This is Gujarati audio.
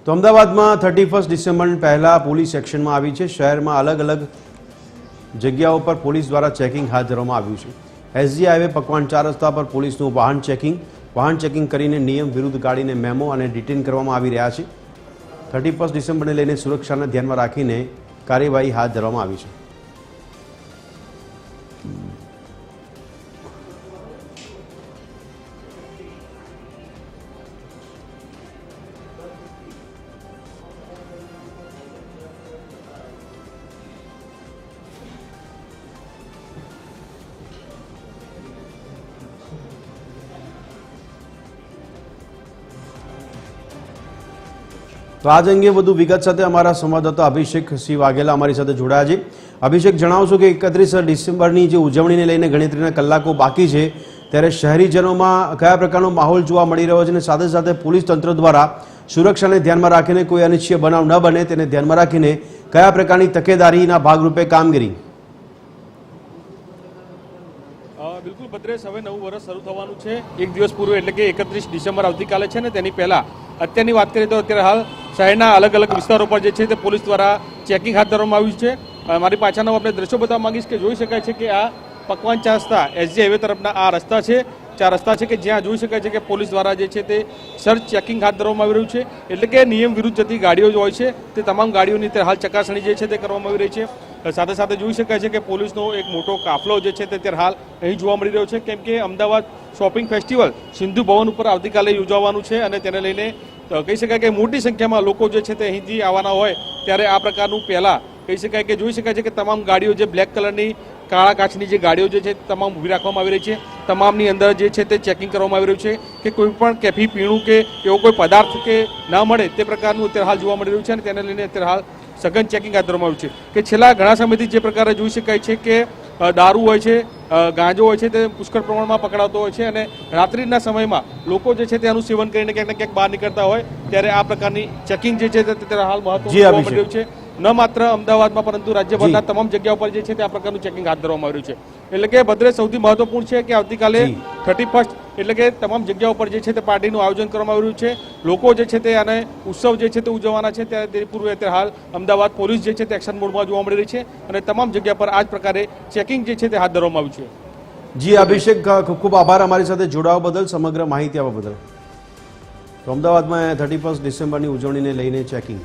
તો અમદાવાદમાં 31 ડિસેમ્બર પહેલા પોલીસ એક્શનમાં આવી છે। શહેરમાં અલગ અલગ જગ્યાઓ પર પોલીસ દ્વારા ચેકિંગ હાથ ધરવામાં આવ્યું છે। એસજી હાઈવે પકવાન 4 રસ્તા પર પોલીસનું વાહન ચેકિંગ કરીને નિયમ વિરુદ્ધ ગાડીને મેમો અને ડિટેન કરવામાં આવી રહ્યા છે। 31 ડિસેમ્બરને લઈને સુરક્ષાને ધ્યાનમાં રાખીને કાર્યવાહી હાથ ધરવામાં આવી છે। तो आज अंगे વધુ વિગત સાથે અમારા સંવાદદાતા અભિષેક સિંહ વાઘેલા અમારી સાથે જોડાયા છે। અભિષેક, જણાવશો કે 31 ડિસેમ્બરની જે ઉજવણીને લઈને ગણતરીના કલાકો બાકી છે, ત્યારે શહેરીજનોમાં કયા પ્રકારનો માહોલ જોવા મળી રહ્યો છે અને સાથે સાથે પોલીસ તંત્ર દ્વારા સુરક્ષાને ધ્યાનમાં રાખીને કોઈ અનિચ્છનીય બનાવ ન બને તેને ધ્યાનમાં રાખીને કયા પ્રકારની તકેદારીના ભાગરૂપે કામગીરી? બિલકુલ ભદ્રેશ, હવે નવું વર્ષ શરૂ થવાનું છે એક દિવસ પૂર્વે, એટલે કે 31 ડિસેમ્બર આવતીકાલે છે ને તેની પહેલા અત્યારની વાત કરીએ તો અત્યારે હાલ શહેરના અલગ અલગ વિસ્તારો પર જે છે તે પોલીસ દ્વારા ચેકિંગ હાથ ધરવામાં આવ્યું છે। મારી પાછળના આપણે દ્રશ્યો બતાવવા માંગીશ કે જોઈ શકાય છે કે આ પકવાન 4 રસ્તા એસજી હાઈવે તરફના આ રસ્તા છે, 4 રસ્તા છે કે જ્યાં જોઈ શકાય છે કે પોલીસ દ્વારા જે છે તે સર્ચ ચેકિંગ હાથ ધરવામાં આવી રહ્યું છે। એટલે કે નિયમ વિરુદ્ધ જતી ગાડીઓ હોય છે તે તમામ ગાડીઓની હાલ ચકાસણી જે છે તે કરવામાં આવી રહી છે। સાથે સાથે જોઈ શકાય છે કે પોલીસનો એક મોટો કાફલો જે છે તે અત્યારે હાલ અહીં જોવા મળી રહ્યો છે, કેમ કે અમદાવાદ શોપિંગ ફેસ્ટિવલ સિંધુ ભવન ઉપર આવતીકાલે યોજાવાનું છે અને તેને લઈને કહી શકાય કે મોટી સંખ્યામાં લોકો જે છે તે અહીંથી આવવાના હોય ત્યારે આ પ્રકારનું પહેલાં કહી શકાય કે જોઈ શકાય છે કે તમામ ગાડીઓ જે બ્લેક કલરની કાળા કાચની જે ગાડીઓ જે છે તમામ ઊભી રાખવામાં આવી રહી છે। તમામની અંદર જે છે તે ચેકિંગ કરવામાં આવી રહ્યું છે કે કોઈ પણ કેફી પીણું કે એવો કોઈ પદાર્થ કે ના મળે તે પ્રકારનું અત્યારે હાલ જોવા મળી રહ્યું છે અને તેને લઈને અત્યારે હાલ સઘન ચેકિંગ હાથ ધરવામાં આવ્યું છે કે છેલ્લા ઘણા સમયથી જે પ્રકારે જોઈ શકાય છે કે દારૂ હોય છે, ગાંજો હોય છે તે પુષ્કળ પ્રમાણમાં પકડાતો હોય છે અને રાત્રિના સમયમાં લોકો જે છે તેનું સેવન કરીને ક્યાંક ને ક્યાંક બહાર નીકળતા હોય ત્યારે આ પ્રકારની ચેકિંગ જે છે તે હાલ મહત્વનું જોવા મળી રહ્યું છે। ન માત્ર અમદાવાદમાં પરંતુ રાજ્યભરના તમામ જગ્યાઓ પર જે છે તે આ પ્રકારનું ચેકિંગ હાથ ધરવામાં આવ્યું છે। એટલે કે ભદ્રેશ, સૌથી મહત્વપૂર્ણ છે કે આવતીકાલે 31 એટલે કે તમામ જગ્યાઓ પર જે છે તે પાર્ટીનું આયોજન કરવામાં આવ્યું છે। લોકો જે છે તે આને ઉત્સવ જે છે તે ઉજવવાના છે, ત્યારે તે પૂર્વે અત્યારે હાલ અમદાવાદ પોલીસ જે છે તે એક્શન મોડમાં જોવા મળી રહી છે અને તમામ જગ્યા પર આ જ પ્રકારે ચેકિંગ જે છે તે હાથ ધરવામાં આવ્યું છે। જી અભિષેક, ખૂબ ખૂબ આભાર અમારી સાથે જોડાવા બદલ, સમગ્ર માહિતી આપવા બદલ। તો અમદાવાદમાં 31 ડિસેમ્બરની ઉજવણીને લઈને ચેકિંગ